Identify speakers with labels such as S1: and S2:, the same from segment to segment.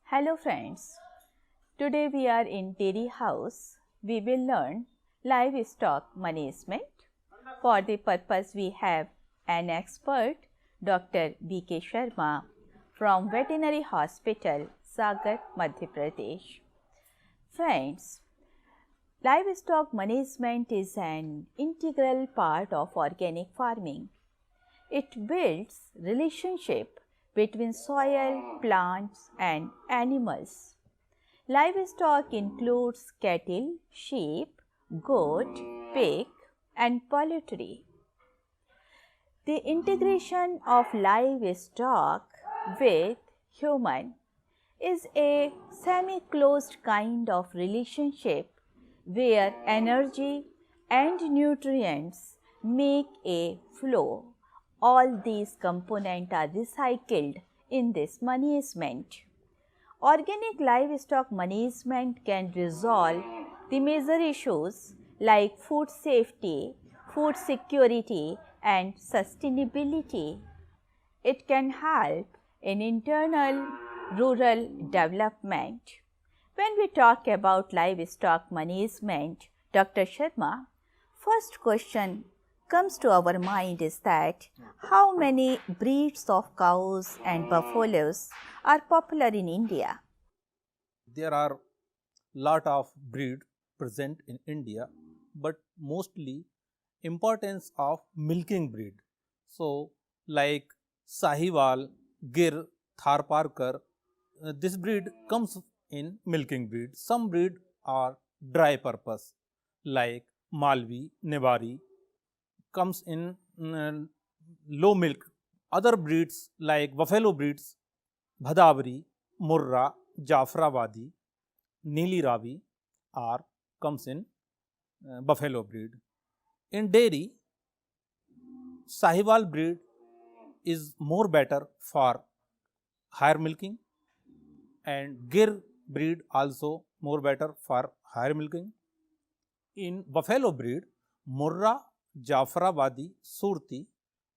S1: Hello friends, today we are in Dairy House. We will learn livestock management. For the purpose we have an expert, Dr. B.K. Sharma from Veterinary Hospital, Sagar, Madhya Pradesh. Friends, livestock management is an integral part of organic farming. It builds relationship between soil, plants and animals. Livestock includes cattle, sheep, goat, pig and poultry. The integration of livestock with human is a semi-closed kind of relationship where energy and nutrients make a flow. All these components are recycled in this management. Organic livestock management can resolve the major issues like food safety, food security and sustainability. It can help in internal rural development. When we talk about livestock management, Dr. Sharma, first question comes to our mind is that how many breeds of cows and buffaloes are popular in India?
S2: There are lot of breed present in India, but mostly importance of milking breed. So, like Sahiwal, Gir, Tharparkar, this breed comes in milking breed. Some breed are dry purpose, like Malvi, Nebari, comes in low milk. Other breeds like buffalo breeds, Bhadavri, Murra, Jafrawadi, Neeli Ravi are comes in buffalo breed. In dairy, Sahiwal breed is more better for higher milking and Gir breed also more better for higher milking. In buffalo breed, Murra, Jafrawadi, Surti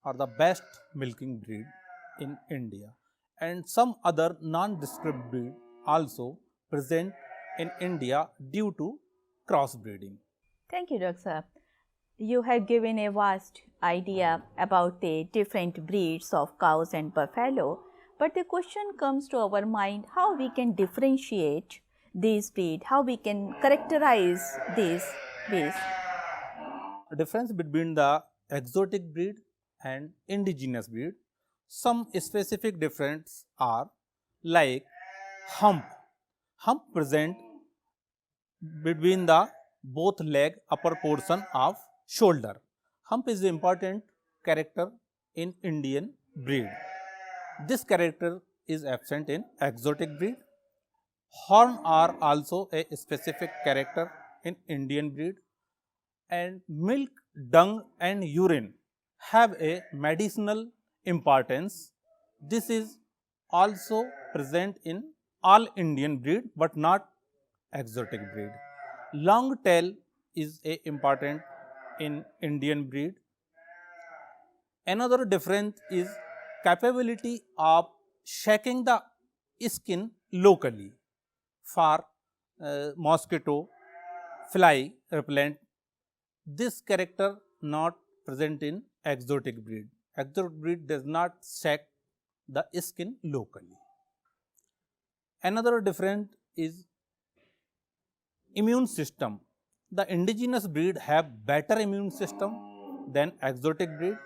S2: are the best milking breed in India, and some other non-descript breed also present in India due to crossbreeding.
S1: Thank you, Dr. You have given a vast idea about the different breeds of cows and buffalo, but the question comes to our mind how we can differentiate these breeds, how we can characterize these breeds.
S2: The difference between the exotic breed and indigenous breed, some specific difference are like hump. Hump present between the both leg upper portion of shoulder. Hump is an important character in Indian breed. This character is absent in exotic breed. Horn are also a specific character in Indian breed, and milk, dung and urine have a medicinal importance. This is also present in all Indian breed, but not exotic breed. Long tail is a important in Indian breed. Another difference is capability of shaking the skin locally for mosquito, fly repellent. This character not present in exotic breed. Exotic breed does not shake the skin locally. Another difference is immune system. The indigenous breed have better immune system than exotic breed.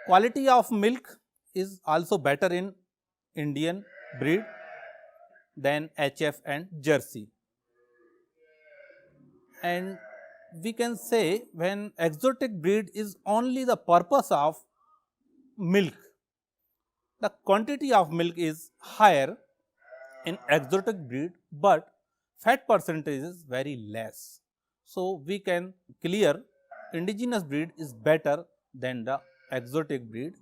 S2: Quality of milk is also better in Indian breed than HF and Jersey. And we can say when exotic breed is only the purpose of milk, the quantity of milk is higher in exotic breed, but fat percentage is very less. So, we can clear indigenous breed is better than the exotic breed.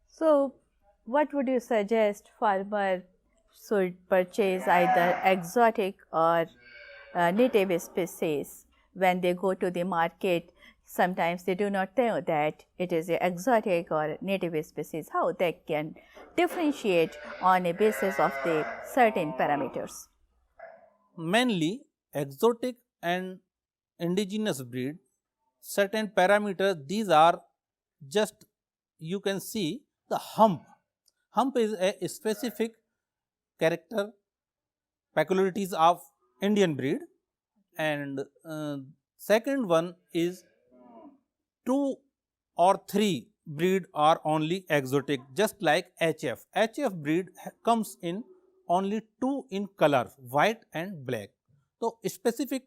S1: So, what would you suggest farmer should purchase either exotic or native species when they go to the market? Sometimes they do not know that it is an exotic or native species, how they can differentiate on a basis of the certain parameters.
S2: Mainly exotic and indigenous breed, certain parameters, these are just you can see the hump. Hump is a specific character peculiarities of Indian breed, and second one is 2 or 3 breed are only exotic, just like HF. HF breed comes in only 2 in color, white and black. So, specific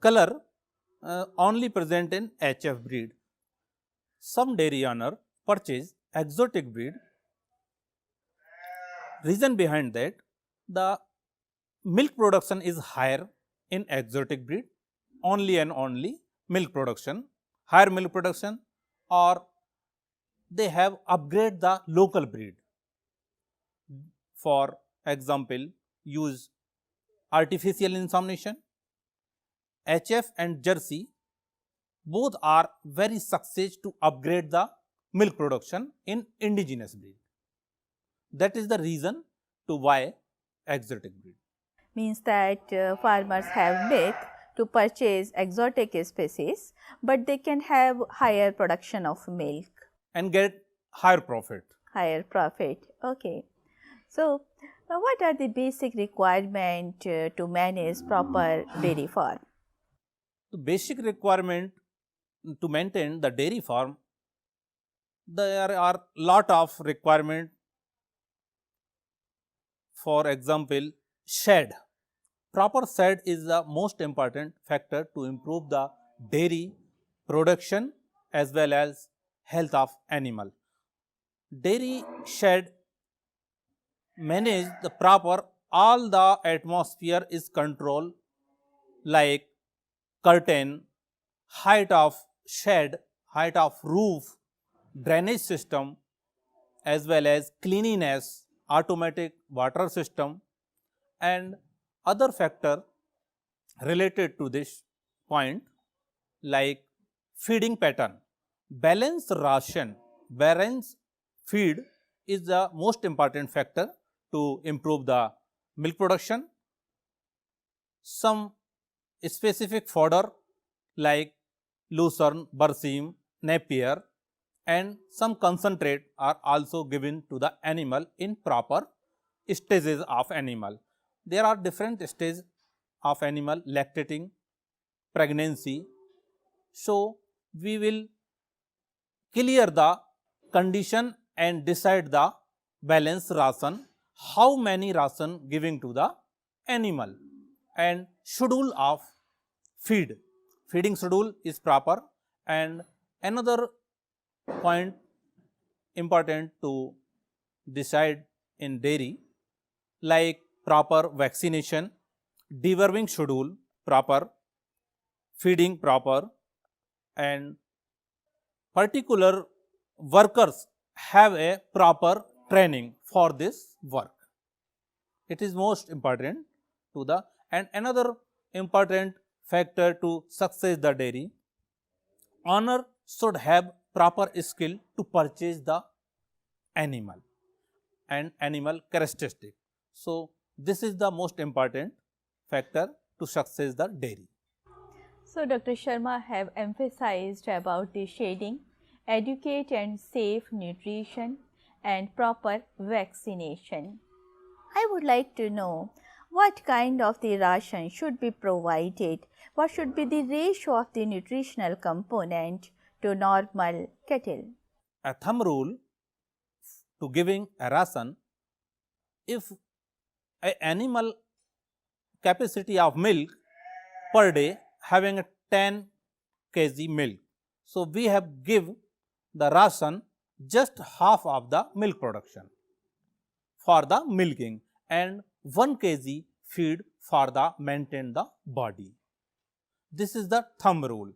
S2: color only present in HF breed. Some dairy owner purchase exotic breed. Reason behind that, the milk production is higher in exotic breed, only and only milk production, higher milk production, or they have upgrade the local breed. For example, use artificial insemination. HF and Jersey both are very success to upgrade the milk production in indigenous breed. That is the reason to why exotic breed.
S1: Means that farmers have myth to purchase exotic species, but they can have higher production of milk,
S2: And get higher profit.
S1: higher profit. Okay. So, what are the basic requirement to manage proper dairy farm?
S2: The basic requirement to maintain the dairy farm, there are lot of requirement. For example, shed. Proper shed is the most important factor to improve the dairy production as well as health of animal. Dairy shed manage the proper, all the atmosphere is controlled, like curtain, height of shed, height of roof, drainage system, as well as cleanliness, automatic water system, and other factor related to this point, like feeding pattern. Balanced ration, balanced feed is the most important factor to improve the milk production. Some specific fodder like lucerne, berseem, napier, and some concentrate are also given to the animal in proper stages of animal. There are different stages of animal: lactating, pregnancy. So, we will clear the condition and decide the balanced ration, how many ration giving to the animal, and schedule of feed. Feeding schedule is proper, and another point important to decide in dairy, like proper vaccination, deworming schedule proper, feeding proper, and particular workers have a proper training for this work. It is most important to the, and another important factor to success the dairy, owner should have proper skill to purchase the animal and animal characteristic. So, this is the most important factor to success the dairy.
S1: So, Dr. Sharma have emphasized about the shading, educate and safe nutrition, and proper vaccination. I would like to know what kind of the ration should be provided, what should be the ratio of the nutritional component to normal cattle.
S2: A thumb rule to giving a ration, if an animal capacity of milk per day having a 10 kg milk. So, we have give the ration just half of the milk production for the milking and 1 kg feed for the maintain the body. This is the thumb rule.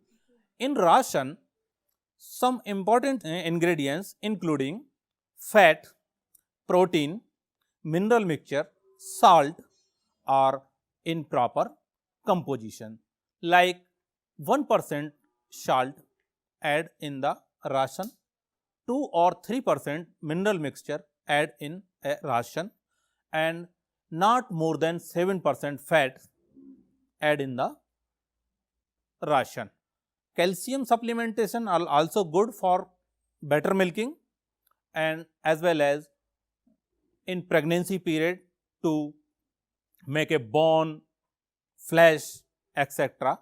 S2: In ration, some important ingredients including fat, protein, mineral mixture, salt are in proper composition, like 1% salt add in the ration, 2 or 3% mineral mixture add in a ration, and not more than 7% fat add in the ration. Calcium supplementation are also good for better milking and as well as in pregnancy period to make a bone, flesh, etc.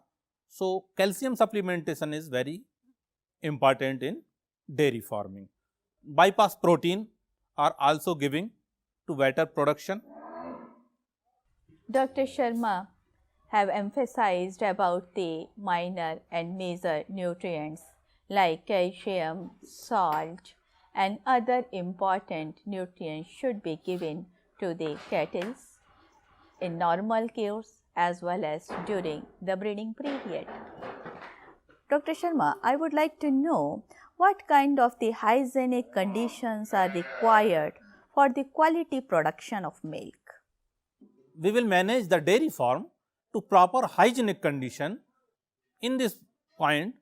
S2: So, calcium supplementation is very important in dairy farming. Bypass protein are also giving to better production.
S1: Dr. Sharma have emphasized about the minor and major nutrients like calcium, salt and other important nutrients should be given to the cattle in normal course as well as during the breeding period. Dr. Sharma, I would like to know what kind of the hygienic conditions are required for the quality production of milk.
S2: We will manage the dairy farm to proper hygienic condition. In this point,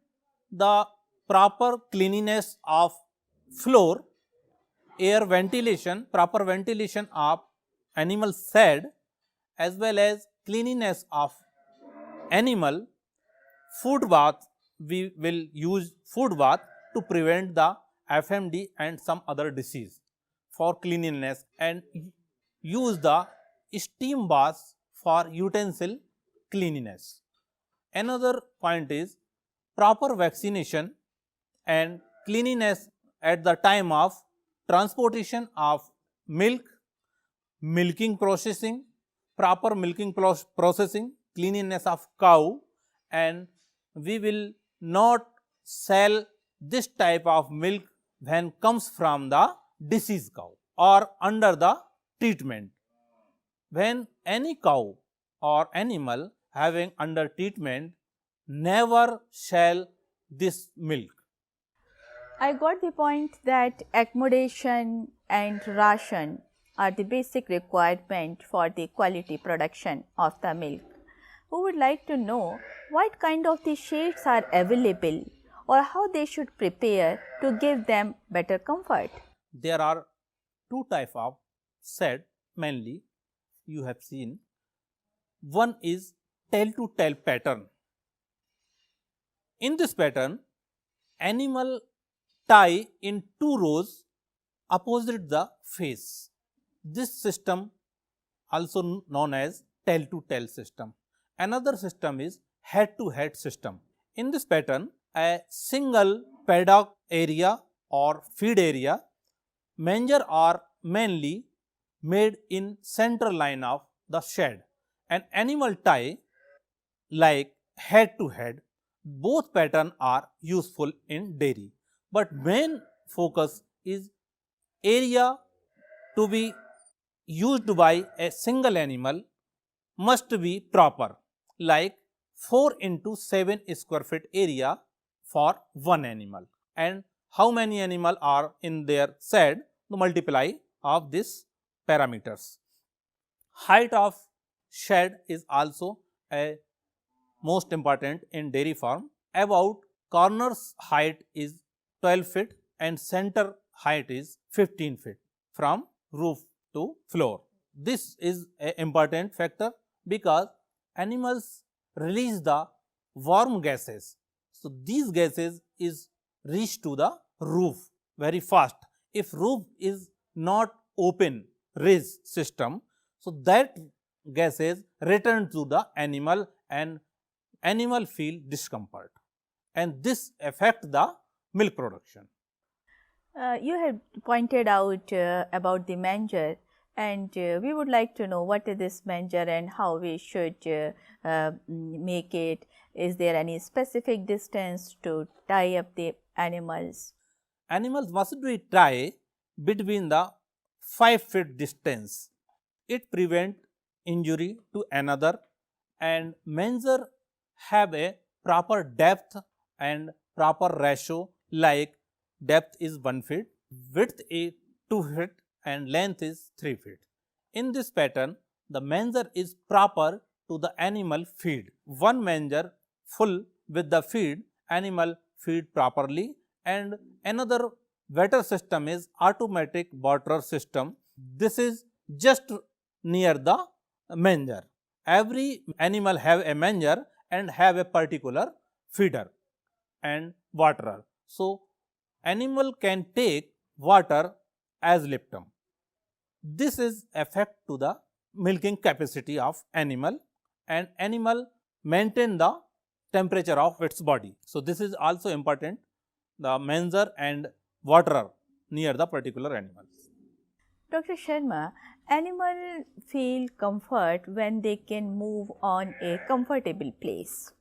S2: the proper cleanliness of floor, air ventilation, proper ventilation of animal shed as well as cleanliness of animal, food bath, we will use food bath to prevent the FMD and some other disease for cleanliness, and use the steam bath for utensil cleanliness. Another point is proper vaccination and cleanliness at the time of transportation of milk, milking processing, proper milking processing, cleanliness of cow, and we will not sell this type of milk when comes from the diseased cow or under the treatment. When any cow or animal having under treatment, never sell this milk.
S1: I got the point that accommodation and ration are the basic requirement for the quality production of the milk. We would like to know what kind of the shades are available or how they should prepare to give them better comfort.
S2: There are two types of shed mainly you have seen. One is tail to tail pattern. In this pattern, animal tie in two rows opposite the face. This system also known as tail to tail system. Another system is head to head system. In this pattern, a single paddock area or feed area, manger are mainly made in center line of the shed, and animal tie like head to head. Both pattern are useful in dairy, but main focus is area to be used by a single animal must be proper, like 4 into 7 square feet area for one animal, and how many animal are in their shed, the multiply of this parameters. Height of shed is also a most important in dairy farm. About corners height is 12 feet and center height is 15 feet from roof to floor. This is an important factor because animals release the warm gases. So, these gases is reach to the roof very fast. If roof is not open ridge system, so that gases return to the animal and animal feel discomfort, and this affect the milk production.
S1: You have pointed out about the manger, and we would like to know what is this manger and how we should make it. Is there any specific distance to tie up the animals?
S2: Animals must be tied between the 5 feet distance. It prevent injury to another, and manger have a proper depth and proper ratio, like depth is 1 feet, width is 2 feet and length is 3 feet. In this pattern, the manger is proper to the animal feed. One manger full with the feed animal feed properly, and another water system is automatic water system. This is just near the manger. Every animal have a manger and have a particular feeder and waterer. So, animal can take water as leptum. This is effect to the milking capacity of animal, and animal maintain the temperature of its body. So, this is also important, the manger and waterer near the particular animals.
S1: Dr. Sharma, animals feel comfort when they can move on a comfortable place.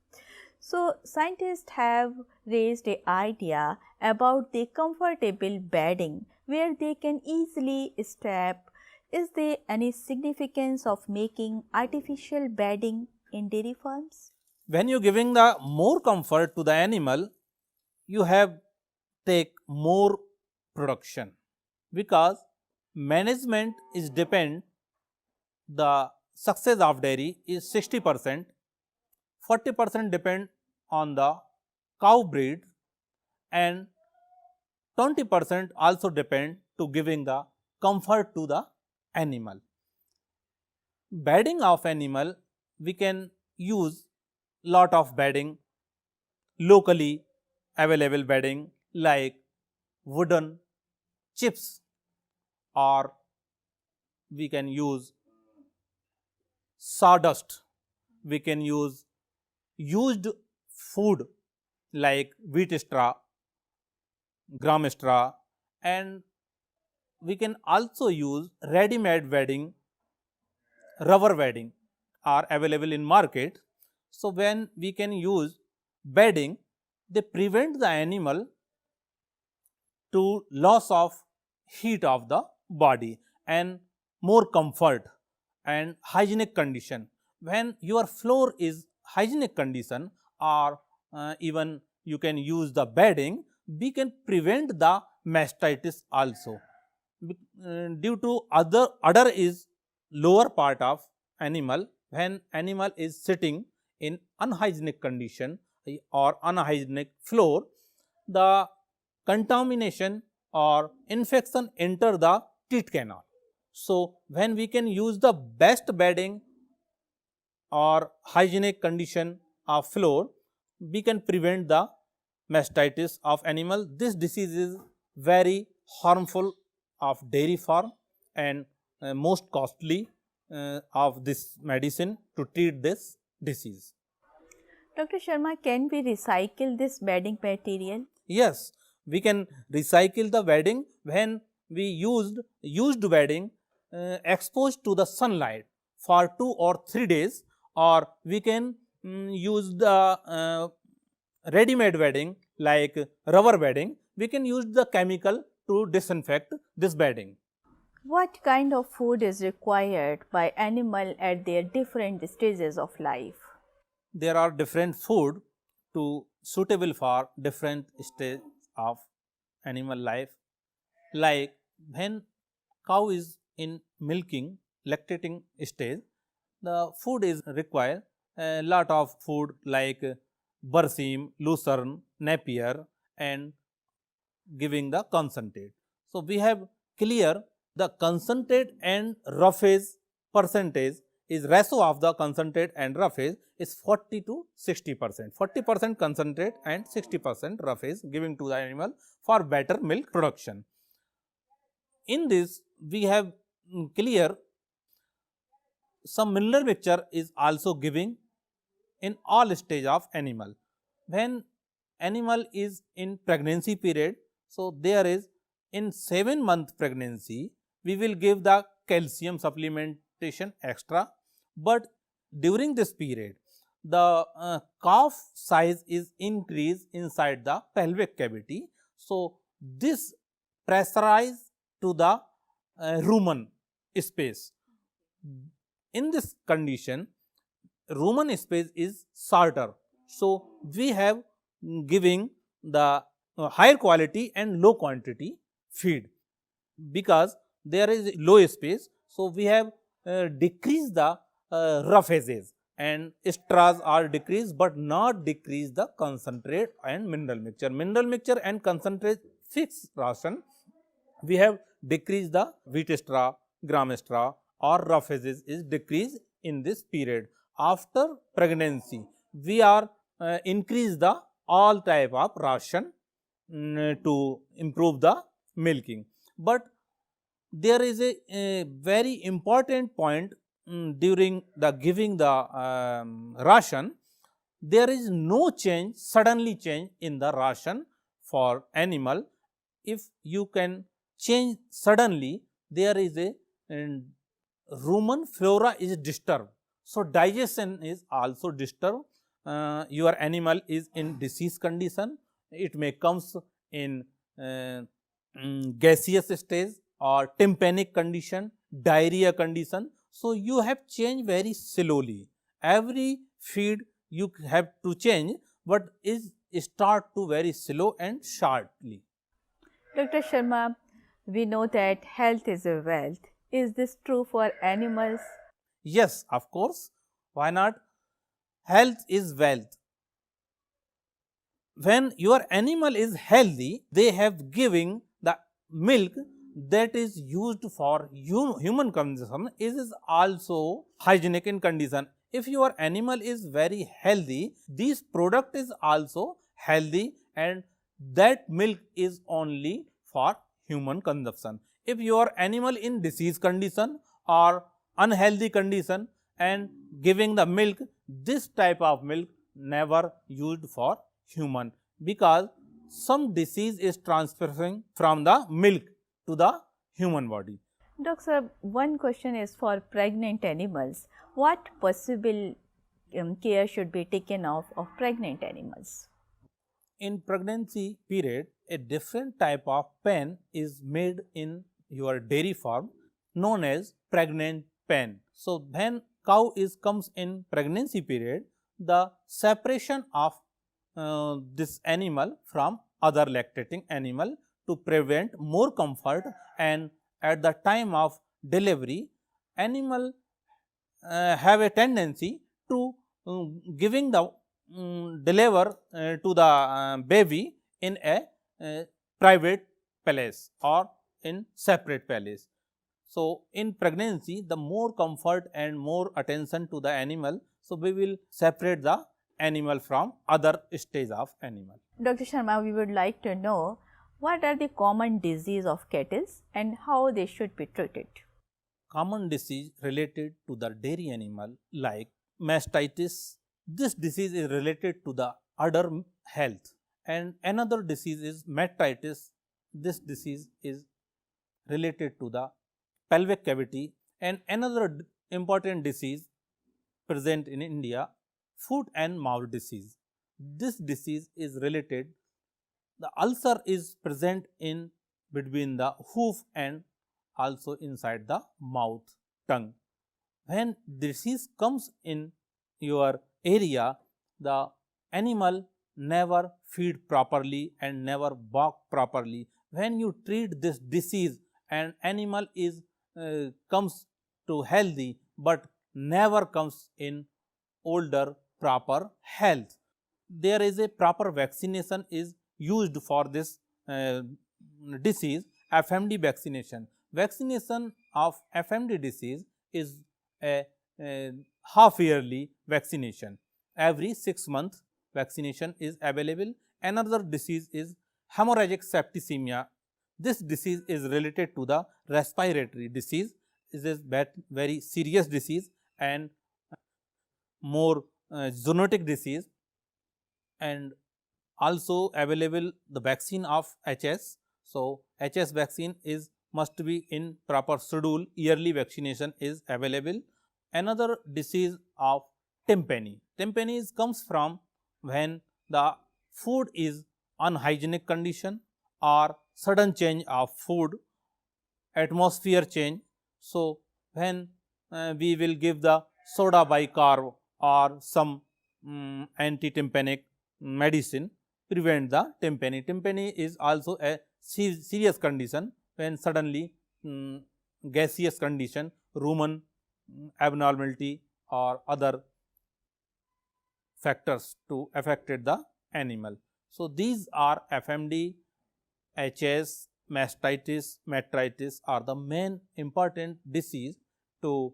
S1: So, scientists have raised an idea about the comfortable bedding where they can easily step. Is there any significance of making artificial bedding in dairy farms?
S2: When you giving the more comfort to the animal, you have take more production, because management is depend, the success of dairy is 60%, 40% depend on the cow breed, and 20% also depend to giving the comfort to the animal. Bedding of animal, we can use lot of bedding, locally available bedding like wooden chips, or we can use sawdust, we can use used food like wheat straw, gram straw, and we can also use ready-made bedding, rubber bedding are available in market. So, when we can use bedding, they prevent the animal to loss of heat of the body and more comfort and hygienic condition. When your floor is hygienic condition, or even you can use the bedding, we can prevent the mastitis also. Due to udder is lower part of animal, when animal is sitting in unhygienic condition or unhygienic floor, the contamination or infection enter the teat canal. So, when we can use the best bedding or hygienic condition of floor, we can prevent the mastitis of animal. This disease is very harmful of dairy farm, and most costly of this medicine to treat this disease.
S1: Dr. Sharma, can we recycle this bedding material?
S2: Yes, we can recycle the bedding when we used bedding exposed to the sunlight for 2 or 3 days, or we can use the ready-made bedding like rubber bedding. We can use the chemical to disinfect this bedding.
S1: What kind of food is required by animal at their different stages of life?
S2: There are different food to suitable for different stage of animal life. Like when cow is in milking, lactating stage, the food is required a lot of food like Berseem, Lucerne, Napier, and giving the concentrate. So, we have clear the concentrate and roughage percentage is ratio of the concentrate and roughage is 40 to 60%, 40% concentrate and 60% roughage giving to the animal for better milk production. In this, we have clear some mineral mixture is also giving in all stage of animal. When animal is in pregnancy period, so there is in 7-month pregnancy, we will give the calcium supplementation extra, but during this period, the calf size is increased inside the pelvic cavity. So, this pressurize to the rumen space. In this condition, rumen space is shorter. So, we have giving the higher quality and low quantity feed, because there is low space. So, we have decreased the rough edges and straws are decreased, but not decrease the concentrate and mineral mixture. Mineral mixture and concentrate fixed ration. We have decreased the wheat straw, gram straw or rough edges is decreased in this period. After pregnancy, we are increase the all type of ration to improve the milking. But there is a very important point during the giving the ration. There is no change, suddenly change in the ration for animal. If you can change suddenly, there is a rumen flora is disturbed. So, digestion is also disturbed. Your animal is in disease condition, it may comes in gaseous stage or tympanic condition, diarrhea condition. So, you have changed very slowly. Every feed you have to change, but is start to very slow and shortly.
S1: Dr. Sharma, we know that health is a wealth. Is this true for animals?
S2: Yes, of course. Why not? Health is wealth. When your animal is healthy, they have giving the milk that is used for human consumption is also hygienic in condition. If your animal is very healthy, this product is also healthy and that milk is only for human consumption. If your animal in disease condition or unhealthy condition and giving the milk, this type of milk never used for human, because some disease is transferring from the milk to the human body.
S1: Doctor, one question is for pregnant animals. What possible care should be taken of pregnant animals?
S2: In pregnancy period, a different type of pen is made in your dairy farm known as pregnant pen. So, when cow comes in pregnancy period, the separation of this animal from other lactating animal to prevent more comfort, and at the time of delivery, animal have a tendency to giving the deliver to the baby in a private place or in separate place. So, in pregnancy, the more comfort and more attention to the animal, so we will separate the animal from other stage of animal.
S1: Dr. Sharma, we would like to know what are the common disease of cattle and how they should be treated.
S2: Common disease related to the dairy animal like mastitis. This disease is related to the udder health, and another disease is mastitis. This disease is related to the pelvic cavity, and another important disease present in India, foot and mouth disease. This disease is related, the ulcer is present in between the hoof and also inside the mouth, tongue. When disease comes in your area, the animal never feed properly and never walk properly. When you treat this disease and animal is comes to healthy, but never comes in older proper health. There is a proper vaccination is used for this disease, FMD vaccination. Vaccination of FMD disease is a half yearly vaccination. Every 6 months vaccination is available. Another disease is hemorrhagic septicemia. This disease is related to the respiratory disease. It is very serious disease and more zoonotic disease, and also available the vaccine of HS. So, HS vaccine is must be in proper schedule, yearly vaccination is available. Another disease of tympani. Tympani comes from when the food is unhygienic condition or sudden change of food, atmosphere change. So, when we will give the soda bicarb or some anti-tympanic medicine, prevent the tympani. Tympani is also a serious condition when suddenly gaseous condition, rumen abnormality or other factors to affected the animal. So, these are FMD, HS, mastitis, metritis are the main important disease to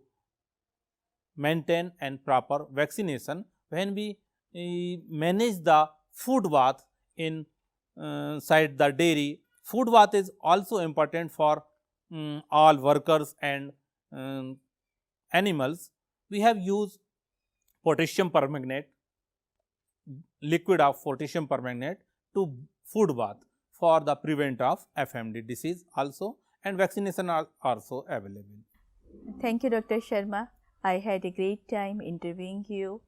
S2: maintain and proper vaccination. When we manage the food bath inside the dairy, food bath is also important for all workers and animals. We have used potassium permanganate, liquid of potassium permanganate to food bath for the prevent of FMD disease also, and vaccination are also available.
S1: Thank you, Dr. Sharma. I had a great time interviewing you.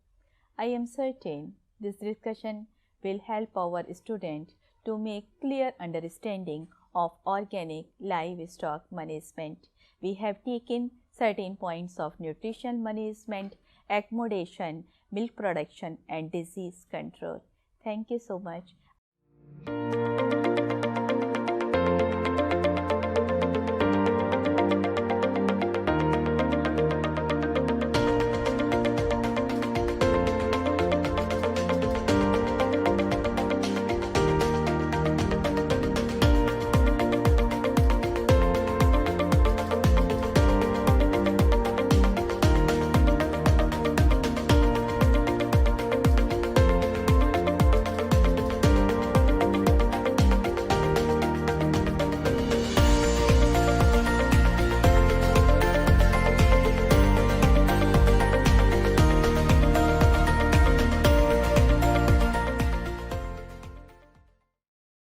S1: I am certain this discussion will help our students to make clear understanding of organic livestock management. We have taken certain points of nutrition management, accommodation, milk production and disease control. Thank you so much.